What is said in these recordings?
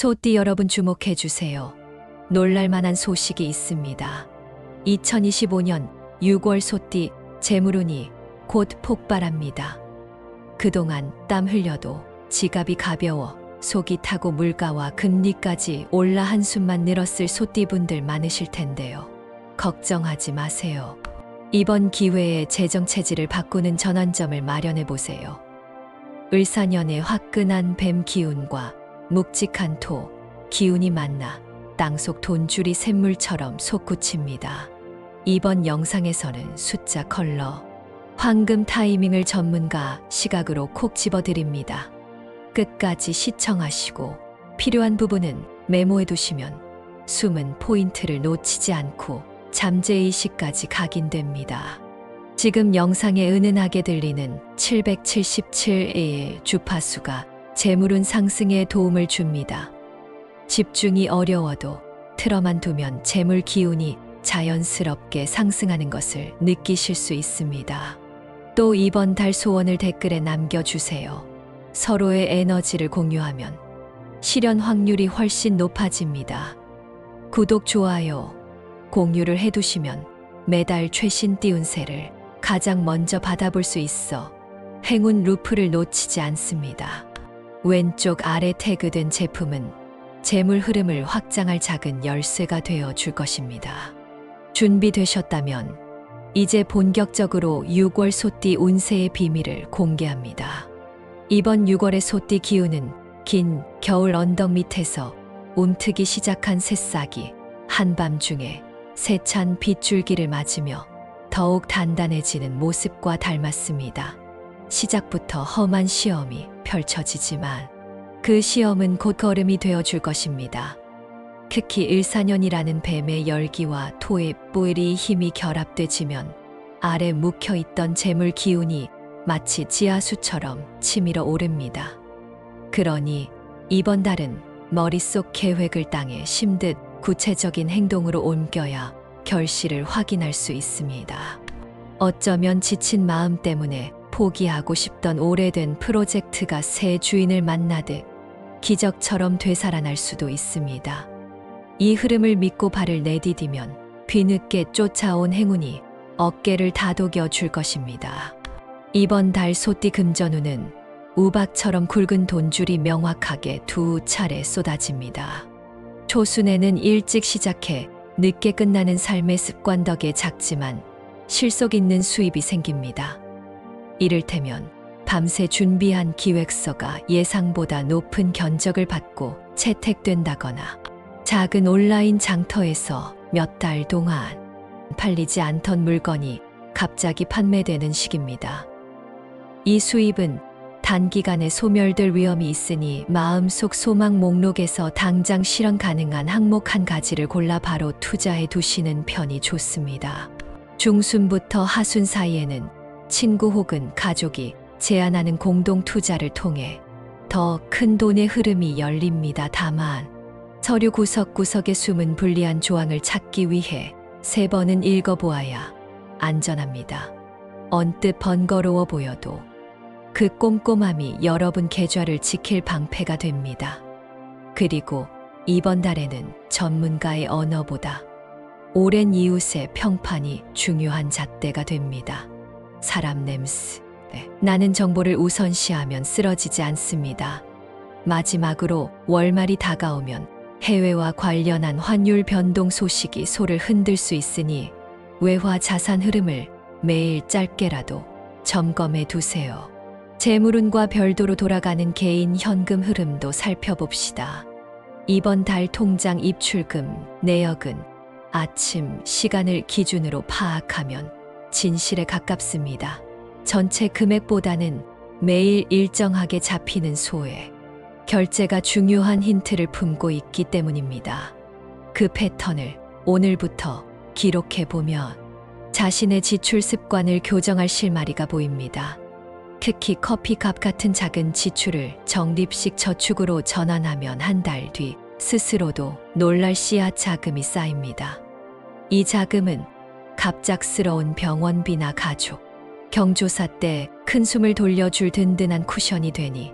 소띠 여러분 주목해 주세요. 놀랄만한 소식이 있습니다. 2025년 6월 소띠 재물운이 곧 폭발합니다. 그동안 땀 흘려도 지갑이 가벼워 속이 타고 물가와 금리까지 올라 한숨만 늘었을 소띠분들 많으실 텐데요. 걱정하지 마세요. 이번 기회에 재정 체질을 바꾸는 전환점을 마련해 보세요. 을사년의 화끈한 뱀 기운과 묵직한 토 기운이 만나 땅속 돈줄이 샘물처럼 솟구칩니다. 이번 영상에서는 숫자 컬러, 황금 타이밍을 전문가 시각으로 콕 집어드립니다. 끝까지 시청하시고 필요한 부분은 메모해 두시면 숨은 포인트를 놓치지 않고 잠재의식까지 각인됩니다. 지금 영상에 은은하게 들리는 777의 주파수가 재물운 상승에 도움을 줍니다. 집중이 어려워도 틀어만 두면 재물 기운이 자연스럽게 상승하는 것을 느끼실 수 있습니다. 또 이번 달 소원을 댓글에 남겨주세요. 서로의 에너지를 공유하면 실현 확률이 훨씬 높아집니다. 구독, 좋아요, 공유를 해두시면 매달 최신 띠운세를 가장 먼저 받아볼 수 있어 행운 루프를 놓치지 않습니다. 왼쪽 아래 태그된 제품은 재물 흐름을 확장할 작은 열쇠가 되어 줄 것입니다. 준비되셨다면 이제 본격적으로 6월 소띠 운세의 비밀을 공개합니다. 이번 6월의 소띠 기운은 긴 겨울 언덕 밑에서 움트기 시작한 새싹이 한밤중에 세찬 빗줄기를 맞으며 더욱 단단해지는 모습과 닮았습니다. 시작부터 험한 시험이 펼쳐지지만 그 시험은 곧 걸음이 되어줄 것입니다. 특히 을사년이라는 뱀의 열기와 토의 뿌리 힘이 결합되지면 아래 묵혀있던 재물 기운이 마치 지하수처럼 치밀어 오릅니다. 그러니 이번 달은 머릿속 계획을 땅에 심듯 구체적인 행동으로 옮겨야 결실을 확인할 수 있습니다. 어쩌면 지친 마음 때문에 포기하고 싶던 오래된 프로젝트가 새 주인을 만나듯 기적처럼 되살아날 수도 있습니다. 이 흐름을 믿고 발을 내디디면 뒤늦게 쫓아온 행운이 어깨를 다독여 줄 것입니다. 이번 달 소띠 금전운은 우박처럼 굵은 돈줄이 명확하게 두 차례 쏟아집니다. 초순에는 일찍 시작해 늦게 끝나는 삶의 습관 덕에 작지만 실속 있는 수입이 생깁니다. 이를테면 밤새 준비한 기획서가 예상보다 높은 견적을 받고 채택된다거나 작은 온라인 장터에서 몇 달 동안 팔리지 않던 물건이 갑자기 판매되는 시기입니다. 이 수입은 단기간에 소멸될 위험이 있으니 마음속 소망 목록에서 당장 실현 가능한 항목 한 가지를 골라 바로 투자해 두시는 편이 좋습니다. 중순부터 하순 사이에는 친구 혹은 가족이 제안하는 공동 투자를 통해 더 큰 돈의 흐름이 열립니다. 다만 서류 구석구석에 숨은 불리한 조항을 찾기 위해 3번은 읽어보아야 안전합니다. 언뜻 번거로워 보여도 그 꼼꼼함이 여러분 계좌를 지킬 방패가 됩니다. 그리고 이번 달에는 전문가의 언어보다 오랜 이웃의 평판이 중요한 잣대가 됩니다. 사람 냄새 나는 정보를 우선시하면 쓰러지지 않습니다. 마지막으로 월말이 다가오면 해외와 관련한 환율 변동 소식이 소를 흔들 수 있으니 외화 자산 흐름을 매일 짧게라도 점검해 두세요. 재물운과 별도로 돌아가는 개인 현금 흐름도 살펴봅시다. 이번 달 통장 입출금, 내역은 아침 시간을 기준으로 파악하면 진실에 가깝습니다. 전체 금액보다는 매일 일정하게 잡히는 소액 결제가 중요한 힌트를 품고 있기 때문입니다. 그 패턴을 오늘부터 기록해보면 자신의 지출 습관을 교정할 실마리가 보입니다. 특히 커피값 같은 작은 지출을 적립식 저축으로 전환하면 한 달 뒤 스스로도 놀랄 씨앗 자금이 쌓입니다. 이 자금은 갑작스러운 병원비나 가족, 경조사 때 큰 숨을 돌려줄 든든한 쿠션이 되니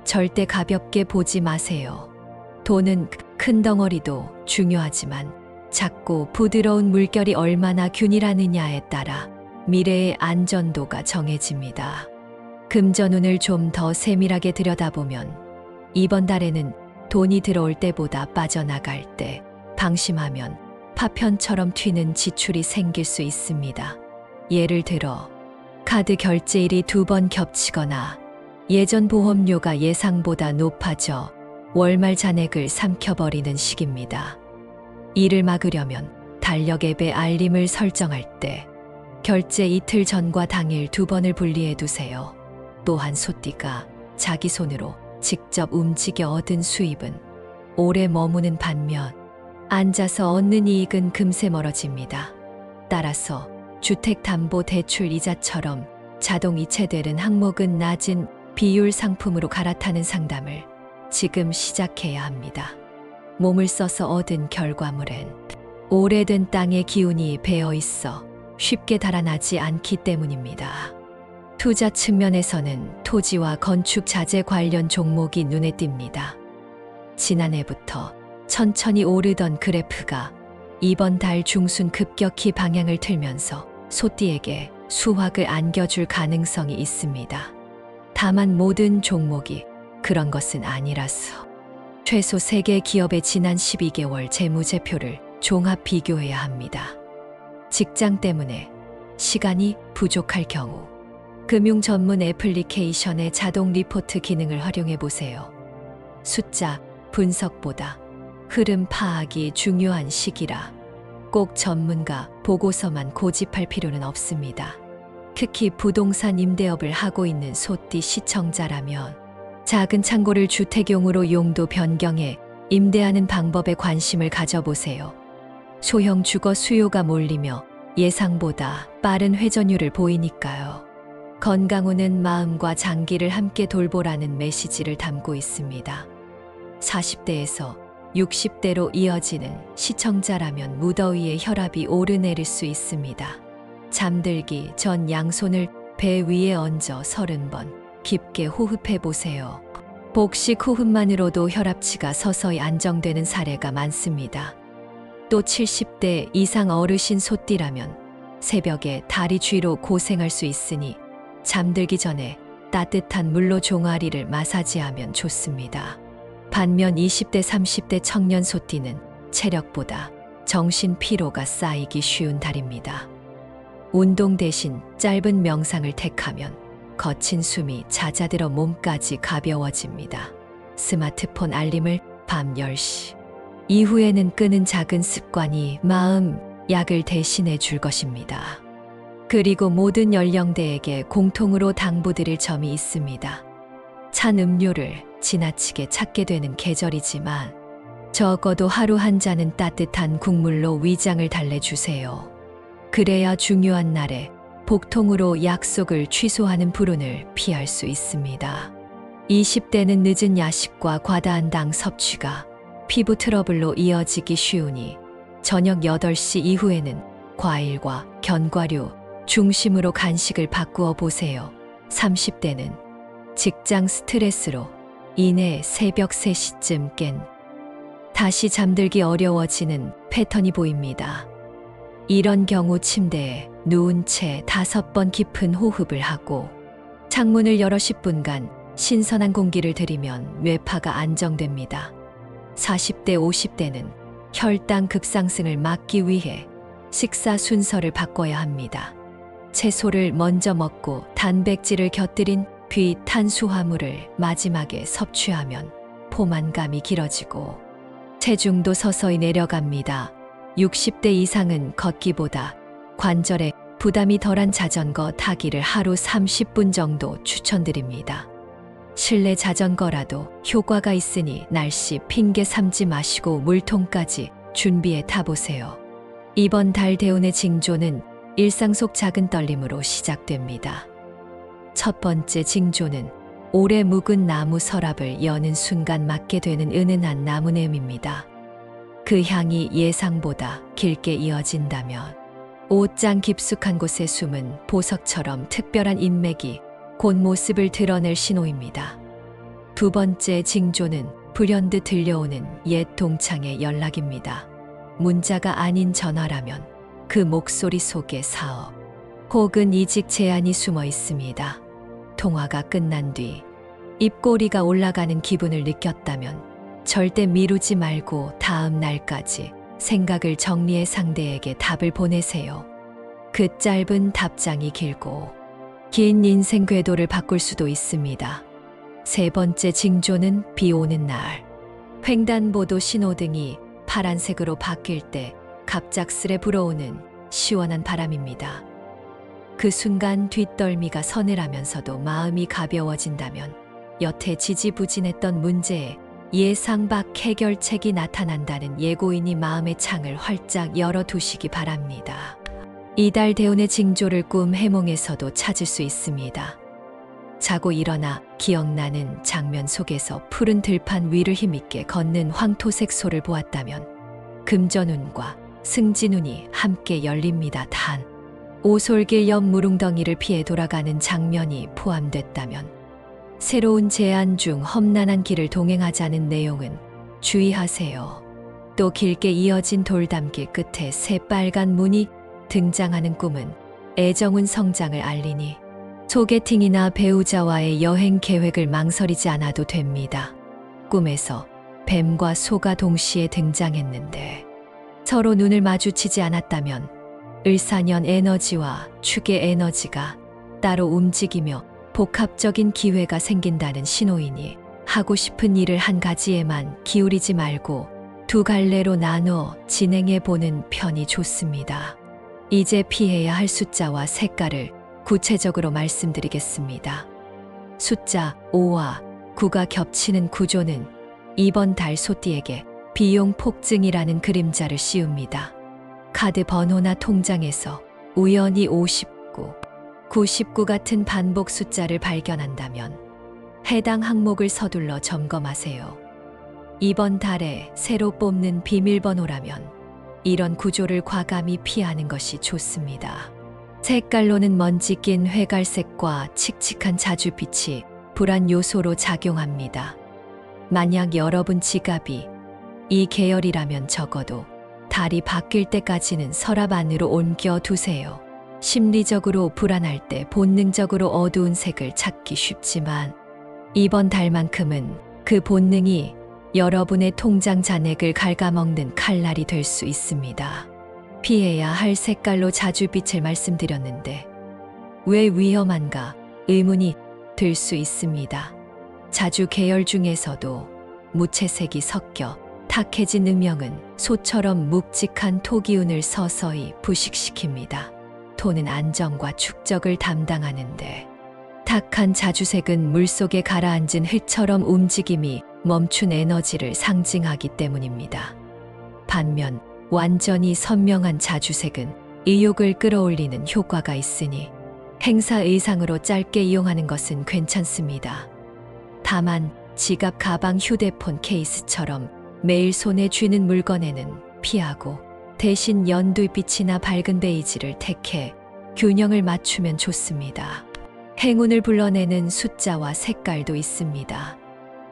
절대 가볍게 보지 마세요. 돈은 큰 덩어리도 중요하지만 작고 부드러운 물결이 얼마나 균일하느냐에 따라 미래의 안전도가 정해집니다. 금전운을 좀 더 세밀하게 들여다보면 이번 달에는 돈이 들어올 때보다 빠져나갈 때 방심하면 파편처럼 튀는 지출이 생길 수 있습니다. 예를 들어 카드 결제일이 2번 겹치거나 예전 보험료가 예상보다 높아져 월말 잔액을 삼켜버리는 시기입니다. 이를 막으려면 달력 앱에 알림을 설정할 때 결제 이틀 전과 당일 2번을 분리해 두세요. 또한 소띠가 자기 손으로 직접 움직여 얻은 수입은 오래 머무는 반면 앉아서 얻는 이익은 금세 멀어집니다. 따라서 주택담보대출 이자처럼 자동 이체되는 항목은 낮은 비율 상품으로 갈아타는 상담을 지금 시작해야 합니다. 몸을 써서 얻은 결과물엔 오래된 땅의 기운이 배어 있어 쉽게 달아나지 않기 때문입니다. 투자 측면에서는 토지와 건축 자재 관련 종목이 눈에 띕니다. 지난해부터 천천히 오르던 그래프가 이번 달 중순 급격히 방향을 틀면서 소띠에게 수확을 안겨줄 가능성이 있습니다. 다만 모든 종목이 그런 것은 아니라서 최소 3개 기업의 지난 12개월 재무제표를 종합 비교해야 합니다. 직장 때문에 시간이 부족할 경우 금융 전문 애플리케이션의 자동 리포트 기능을 활용해 보세요. 숫자 분석보다 흐름 파악이 중요한 시기라 꼭 전문가 보고서만 고집할 필요는 없습니다. 특히 부동산 임대업을 하고 있는 소띠 시청자라면 작은 창고를 주택용으로 용도 변경해 임대하는 방법에 관심을 가져보세요. 소형 주거 수요가 몰리며 예상보다 빠른 회전율을 보이니까요. 건강운은 마음과 장기를 함께 돌보라는 메시지를 담고 있습니다. 40대에서 60대로 이어지는 시청자라면 무더위에 혈압이 오르내릴 수 있습니다. 잠들기 전 양손을 배 위에 얹어 30번 깊게 호흡해 보세요. 복식 호흡만으로도 혈압치가 서서히 안정되는 사례가 많습니다. 또 70대 이상 어르신 소띠라면 새벽에 다리 쥐로 고생할 수 있으니 잠들기 전에 따뜻한 물로 종아리를 마사지하면 좋습니다. 반면 20대 30대 청년 소띠는 체력보다 정신 피로가 쌓이기 쉬운 달입니다. 운동 대신 짧은 명상을 택하면 거친 숨이 잦아들어 몸까지 가벼워집니다. 스마트폰 알림을 밤 10시 이후에는 끄는 작은 습관이 마음 약을 대신해 줄 것입니다. 그리고 모든 연령대에게 공통으로 당부드릴 점이 있습니다. 찬 음료를 지나치게 찾게 되는 계절이지만 적어도 하루 한 잔은 따뜻한 국물로 위장을 달래주세요. 그래야 중요한 날에 복통으로 약속을 취소하는 불운을 피할 수 있습니다. 20대는 늦은 야식과 과다한 당 섭취가 피부 트러블로 이어지기 쉬우니 저녁 8시 이후에는 과일과 견과류 중심으로 간식을 바꾸어 보세요. 30대는 직장 스트레스로 인해 새벽 3시쯤 깬 다시 잠들기 어려워지는 패턴이 보입니다. 이런 경우 침대에 누운 채 5번 깊은 호흡을 하고 창문을 열어 10분간 신선한 공기를 들이면 뇌파가 안정됩니다. 40대 50대는 혈당 급상승을 막기 위해 식사 순서를 바꿔야 합니다. 채소를 먼저 먹고 단백질을 곁들인 뒤 탄수화물을 마지막에 섭취하면 포만감이 길어지고 체중도 서서히 내려갑니다. 60대 이상은 걷기보다 관절에 부담이 덜한 자전거 타기를 하루 30분 정도 추천드립니다. 실내 자전거라도 효과가 있으니 날씨 핑계 삼지 마시고 물통까지 준비해 타보세요. 이번 달 대운의 징조는 일상 속 작은 떨림으로 시작됩니다. 첫 번째 징조는 오래 묵은 나무 서랍을 여는 순간 맡게 되는 은은한 나무 내음입니다. 그 향이 예상보다 길게 이어진다면 옷장 깊숙한 곳에 숨은 보석처럼 특별한 인맥이 곧 모습을 드러낼 신호입니다. 두 번째 징조는 불현듯 들려오는 옛 동창의 연락입니다. 문자가 아닌 전화라면 그 목소리 속에 사업 혹은 이직 제안이 숨어 있습니다. 통화가 끝난 뒤 입꼬리가 올라가는 기분을 느꼈다면 절대 미루지 말고 다음 날까지 생각을 정리해 상대에게 답을 보내세요. 그 짧은 답장이 길고 긴 인생 궤도를 바꿀 수도 있습니다. 세 번째 징조는 비 오는 날. 횡단보도 신호등이 파란색으로 바뀔 때 갑작스레 불어오는 시원한 바람입니다. 그 순간 뒷덜미가 서늘하면서도 마음이 가벼워진다면 여태 지지부진했던 문제에 예상 밖 해결책이 나타난다는 예고인이 마음의 창을 활짝 열어두시기 바랍니다. 이달 대운의 징조를 꿈 해몽에서도 찾을 수 있습니다. 자고 일어나 기억나는 장면 속에서 푸른 들판 위를 힘있게 걷는 황토색 소를 보았다면 금전운과 승진운이 함께 열립니다. 단, 오솔길 옆 무릉덩이를 피해 돌아가는 장면이 포함됐다면 새로운 제안 중 험난한 길을 동행하자는 내용은 주의하세요. 또 길게 이어진 돌담길 끝에 새빨간 문이 등장하는 꿈은 애정운 성장을 알리니 소개팅이나 배우자와의 여행 계획을 망설이지 않아도 됩니다. 꿈에서 뱀과 소가 동시에 등장했는데 서로 눈을 마주치지 않았다면 을사년 에너지와 축의 에너지가 따로 움직이며 복합적인 기회가 생긴다는 신호이니 하고 싶은 일을 한 가지에만 기울이지 말고 두 갈래로 나눠 진행해 보는 편이 좋습니다. 이제 피해야 할 숫자와 색깔을 구체적으로 말씀드리겠습니다. 숫자 5와 9가 겹치는 구조는 이번 달 소띠에게 비용 폭증이라는 그림자를 씌웁니다. 카드 번호나 통장에서 우연히 59, 99 같은 반복 숫자를 발견한다면 해당 항목을 서둘러 점검하세요. 이번 달에 새로 뽑는 비밀번호라면 이런 구조를 과감히 피하는 것이 좋습니다. 색깔로는 먼지 낀 회갈색과 칙칙한 자주빛이 불안 요소로 작용합니다. 만약 여러분 지갑이 이 계열이라면 적어도 달이 바뀔 때까지는 서랍 안으로 옮겨 두세요. 심리적으로 불안할 때 본능적으로 어두운 색을 찾기 쉽지만 이번 달만큼은 그 본능이 여러분의 통장 잔액을 갉아먹는 칼날이 될 수 있습니다. 피해야 할 색깔로 자주빛을 말씀드렸는데 왜 위험한가 의문이 들 수 있습니다. 자주 계열 중에서도 무채색이 섞여 탁해진 음영은 소처럼 묵직한 토기운을 서서히 부식시킵니다. 토는 안정과 축적을 담당하는데 탁한 자주색은 물속에 가라앉은 흙처럼 움직임이 멈춘 에너지를 상징하기 때문입니다. 반면 완전히 선명한 자주색은 의욕을 끌어올리는 효과가 있으니 행사 의상으로 짧게 이용하는 것은 괜찮습니다. 다만 지갑, 가방, 휴대폰 케이스처럼 매일 손에 쥐는 물건에는 피하고 대신 연두빛이나 밝은 베이지를 택해 균형을 맞추면 좋습니다. 행운을 불러내는 숫자와 색깔도 있습니다.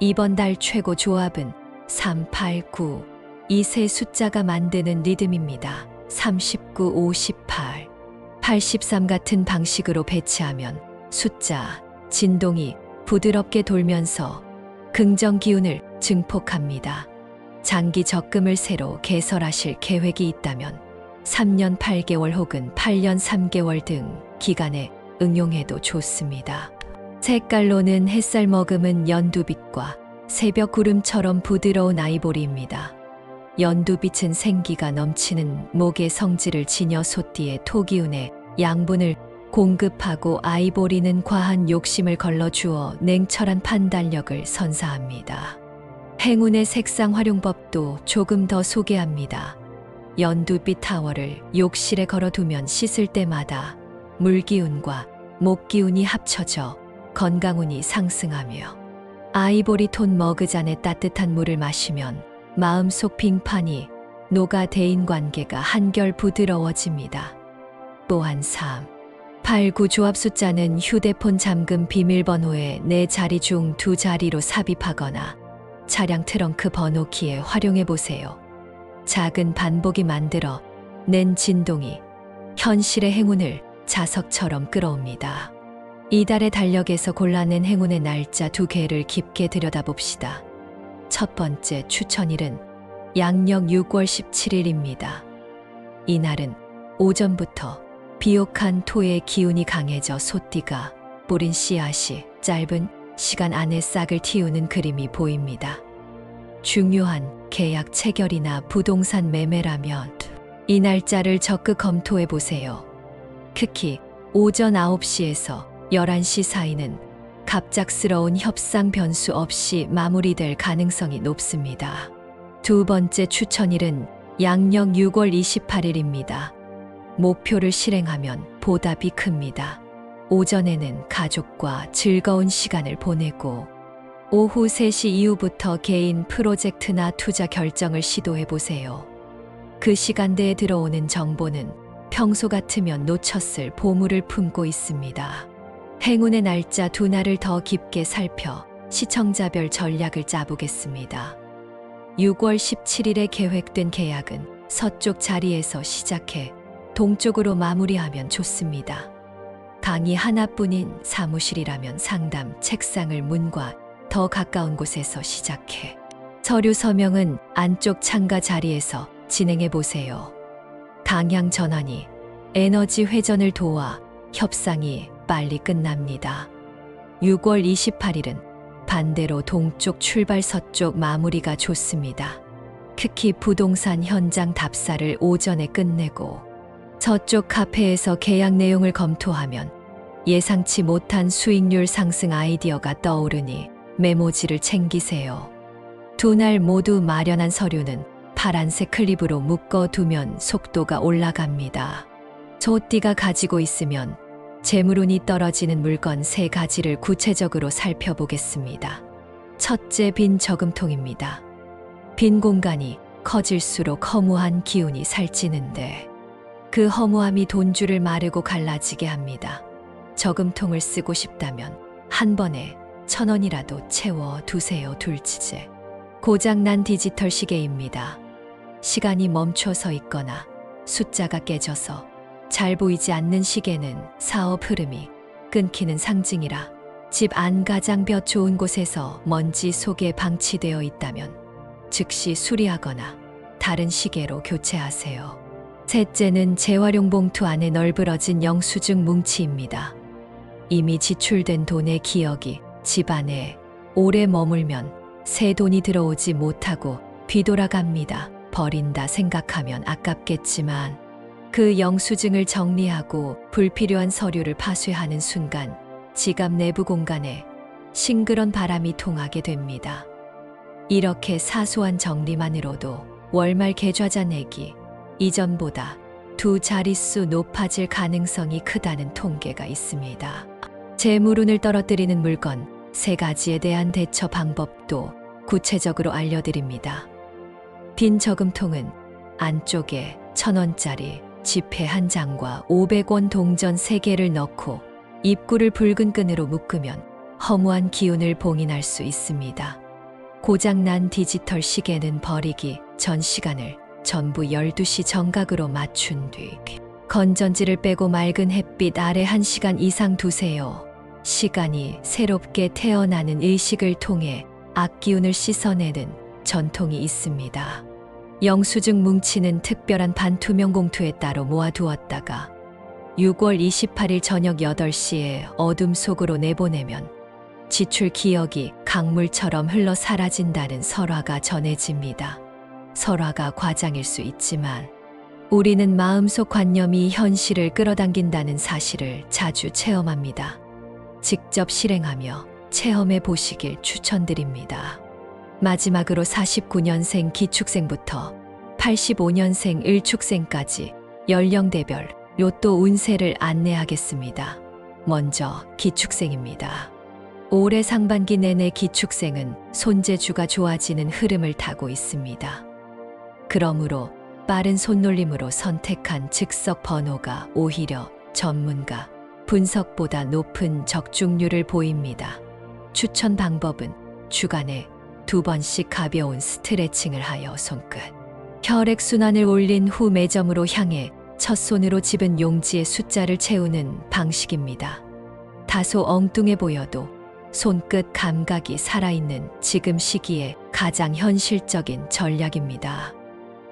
이번 달 최고 조합은 3, 8, 9. 이 세 숫자가 만드는 리듬입니다. 39, 58, 83 같은 방식으로 배치하면 숫자, 진동이 부드럽게 돌면서 긍정 기운을 증폭합니다. 장기 적금을 새로 개설하실 계획이 있다면 3년 8개월 혹은 8년 3개월 등 기간에 응용해도 좋습니다. 색깔로는 햇살 머금은 연두빛과 새벽 구름처럼 부드러운 아이보리입니다. 연두빛은 생기가 넘치는 목의 성질을 지녀 소띠의 토기운에 양분을 공급하고 아이보리는 과한 욕심을 걸러주어 냉철한 판단력을 선사합니다. 행운의 색상 활용법도 조금 더 소개합니다. 연두빛 타월을 욕실에 걸어두면 씻을 때마다 물기운과 목기운이 합쳐져 건강운이 상승하며 아이보리 톤 머그잔에 따뜻한 물을 마시면 마음속 빙판이 녹아 대인관계가 한결 부드러워집니다. 또한 3, 8, 9 조합 숫자는 휴대폰 잠금 비밀번호에 4자리 중 2자리로 삽입하거나 차량 트렁크 번호키에 활용해 보세요. 작은 반복이 만들어 낸 진동이 현실의 행운을 자석처럼 끌어옵니다. 이달의 달력에서 골라낸 행운의 날짜 2개를 깊게 들여다봅시다. 첫 번째 추천일은 양력 6월 17일입니다. 이날은 오전부터 비옥한 토의 기운이 강해져 소띠가 뿌린 씨앗이 짧은 시간 안에 싹을 틔우는 그림이 보입니다. 중요한 계약 체결이나 부동산 매매라면 이 날짜를 적극 검토해 보세요. 특히 오전 9시에서 11시 사이는 갑작스러운 협상 변수 없이 마무리될 가능성이 높습니다. 두 번째 추천일은 양력 6월 28일입니다. 목표를 실행하면 보답이 큽니다. 오전에는 가족과 즐거운 시간을 보내고 오후 3시 이후부터 개인 프로젝트나 투자 결정을 시도해 보세요. 그 시간대에 들어오는 정보는 평소 같으면 놓쳤을 보물을 품고 있습니다. 행운의 날짜 2날을 더 깊게 살펴 시청자별 전략을 짜보겠습니다. 6월 17일에 계획된 계약은 서쪽 자리에서 시작해 동쪽으로 마무리하면 좋습니다. 강의 하나뿐인 사무실이라면 상담 책상을 문과 더 가까운 곳에서 시작해 서류 서명은 안쪽 창가 자리에서 진행해 보세요. 방향 전환이 에너지 회전을 도와 협상이 빨리 끝납니다. 6월 28일은 반대로 동쪽 출발 서쪽 마무리가 좋습니다. 특히 부동산 현장 답사를 오전에 끝내고 서쪽 카페에서 계약 내용을 검토하면 예상치 못한 수익률 상승 아이디어가 떠오르니 메모지를 챙기세요. 2날 모두 마련한 서류는 파란색 클립으로 묶어두면 속도가 올라갑니다. 소띠가 가지고 있으면 재물운이 떨어지는 물건 3가지를 구체적으로 살펴보겠습니다. 첫째, 빈 저금통입니다. 빈 공간이 커질수록 허무한 기운이 살찌는데 그 허무함이 돈줄을 마르고 갈라지게 합니다. 저금통을 쓰고 싶다면 한 번에 1,000원이라도 채워 두세요. 둘째, 고장난 디지털 시계입니다. 시간이 멈춰 서 있거나 숫자가 깨져서 잘 보이지 않는 시계는 사업 흐름이 끊기는 상징이라 집 안 가장 볕 좋은 곳에서 먼지 속에 방치되어 있다면 즉시 수리하거나 다른 시계로 교체하세요. 셋째는 재활용 봉투 안에 널브러진 영수증 뭉치입니다. 이미 지출된 돈의 기억이 집 안에 오래 머물면 새 돈이 들어오지 못하고 뒤돌아갑니다. 버린다 생각하면 아깝겠지만 그 영수증을 정리하고 불필요한 서류를 파쇄하는 순간 지갑 내부 공간에 싱그런 바람이 통하게 됩니다. 이렇게 사소한 정리만으로도 월말 계좌자 내기 이전보다 2자릿수 높아질 가능성이 크다는 통계가 있습니다. 재물운을 떨어뜨리는 물건 3가지에 대한 대처 방법도 구체적으로 알려드립니다. 빈 저금통은 안쪽에 1,000원짜리 지폐 1장과 500원 동전 3개를 넣고 입구를 붉은 끈으로 묶으면 허무한 기운을 봉인할 수 있습니다. 고장난 디지털 시계는 버리기 전 시간을 전부 12시 정각으로 맞춘 뒤 건전지를 빼고 맑은 햇빛 아래 1시간 이상 두세요. 시간이 새롭게 태어나는 의식을 통해 악기운을 씻어내는 전통이 있습니다. 영수증 뭉치는 특별한 반투명 봉투에 따로 모아두었다가 6월 28일 저녁 8시에 어둠 속으로 내보내면 지출 기억이 강물처럼 흘러 사라진다는 설화가 전해집니다. 설화가 과장일 수 있지만 우리는 마음속 관념이 현실을 끌어당긴다는 사실을 자주 체험합니다. 직접 실행하며 체험해 보시길 추천드립니다. 마지막으로 49년생 기축생부터 85년생 을축생까지 연령대별 로또 운세를 안내하겠습니다. 먼저 기축생입니다. 올해 상반기 내내 기축생은 손재주가 좋아지는 흐름을 타고 있습니다. 그러므로 빠른 손놀림으로 선택한 즉석 번호가 오히려 전문가 분석보다 높은 적중률을 보입니다. 추천 방법은 주간에 2번씩 가벼운 스트레칭을 하여 손끝 혈액순환을 올린 후 매점으로 향해 첫 손으로 집은 용지의 숫자를 채우는 방식입니다. 다소 엉뚱해 보여도 손끝 감각이 살아있는 지금 시기에 가장 현실적인 전략입니다.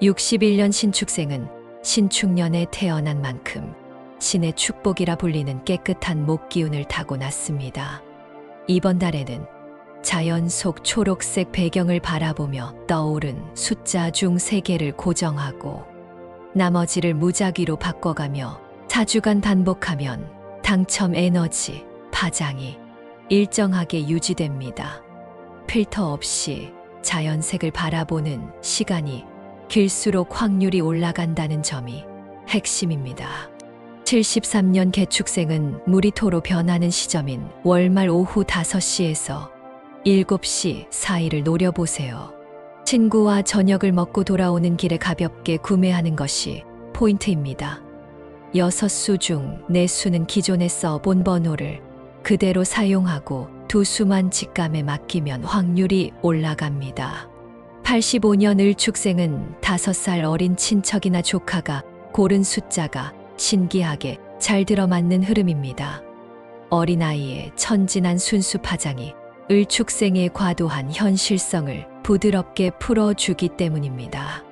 61년 신축생은 신축년에 태어난 만큼 신의 축복이라 불리는 깨끗한 목 기운을 타고났습니다. 이번 달에는 자연 속 초록색 배경을 바라보며 떠오른 숫자 중 3개를 고정하고 나머지를 무작위로 바꿔가며 4주간 반복하면 당첨 에너지, 파장이 일정하게 유지됩니다. 필터 없이 자연색을 바라보는 시간이 길수록 확률이 올라간다는 점이 핵심입니다. 73년 개축생은 물이 토로 변하는 시점인 월말 오후 5시에서 7시 사이를 노려보세요. 친구와 저녁을 먹고 돌아오는 길에 가볍게 구매하는 것이 포인트입니다. 6수 중 4수는 기존에 써본 번호를 그대로 사용하고 2수만 직감에 맡기면 확률이 올라갑니다. 85년 을축생은 5살 어린 친척이나 조카가 고른 숫자가 신기하게 잘 들어맞는 흐름입니다. 어린아이의 천진한 순수 파장이 을축생의 과도한 현실성을 부드럽게 풀어주기 때문입니다.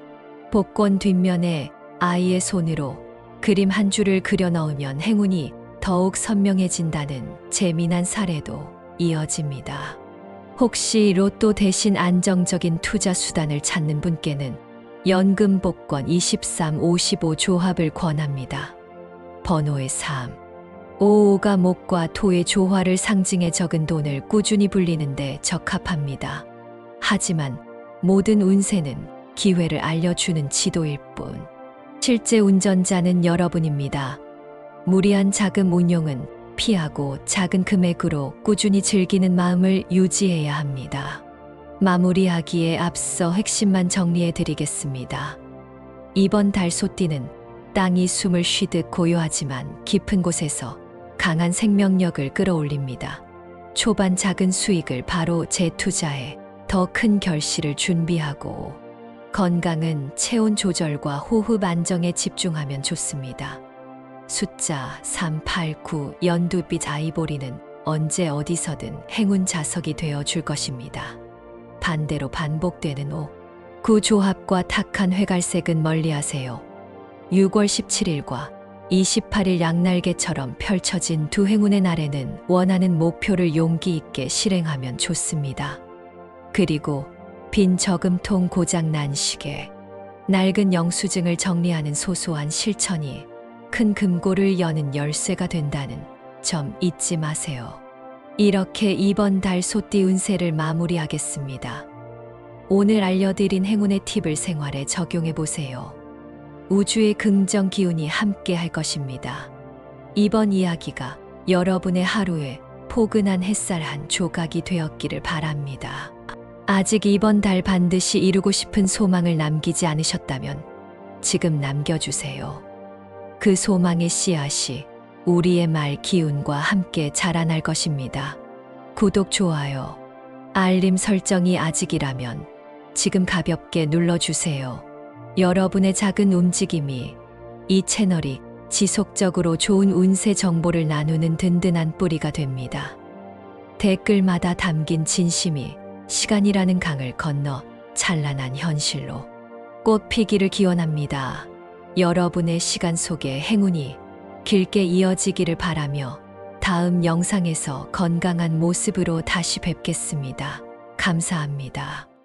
복권 뒷면에 아이의 손으로 그림 한 줄을 그려 넣으면 행운이 더욱 선명해진다는 재미난 사례도 이어집니다. 혹시 로또 대신 안정적인 투자 수단을 찾는 분께는 연금 복권 23, 55 조합을 권합니다. 번호의 3, 55가 목과 토의 조화를 상징해 적은 돈을 꾸준히 불리는데 적합합니다. 하지만 모든 운세는 기회를 알려주는 지도일 뿐. 실제 운전자는 여러분입니다. 무리한 자금 운용은 피하고 작은 금액으로 꾸준히 즐기는 마음을 유지해야 합니다. 마무리하기에 앞서 핵심만 정리해 드리겠습니다. 이번 달 소띠는 땅이 숨을 쉬듯 고요하지만 깊은 곳에서 강한 생명력을 끌어올립니다. 초반 작은 수익을 바로 재투자해 더 큰 결실을 준비하고 건강은 체온 조절과 호흡 안정에 집중하면 좋습니다. 숫자 3, 8, 9 연두빛 아이보리는 언제 어디서든 행운 자석이 되어 줄 것입니다. 반대로 반복되는 5, 9 조합과 탁한 회갈색은 멀리하세요. 6월 17일과 28일 양날개처럼 펼쳐진 두 행운의 날에는 원하는 목표를 용기 있게 실행하면 좋습니다. 그리고 빈 저금통 고장난 시계, 낡은 영수증을 정리하는 소소한 실천이 큰 금고를 여는 열쇠가 된다는 점 잊지 마세요. 이렇게 이번 달 소띠 운세를 마무리하겠습니다. 오늘 알려드린 행운의 팁을 생활에 적용해 보세요. 우주의 긍정 기운이 함께 할 것입니다. 이번 이야기가 여러분의 하루에 포근한 햇살 한 조각이 되었기를 바랍니다. 아직 이번 달 반드시 이루고 싶은 소망을 남기지 않으셨다면 지금 남겨주세요. 그 소망의 씨앗이 우리의 말 기운과 함께 자라날 것입니다. 구독, 좋아요, 알림 설정이 아직이라면 지금 가볍게 눌러주세요. 여러분의 작은 움직임이 이 채널이 지속적으로 좋은 운세 정보를 나누는 든든한 뿌리가 됩니다. 댓글마다 담긴 진심이 시간이라는 강을 건너 찬란한 현실로 꽃 피기를 기원합니다. 여러분의 시간 속에 행운이 길게 이어지기를 바라며 다음 영상에서 건강한 모습으로 다시 뵙겠습니다. 감사합니다.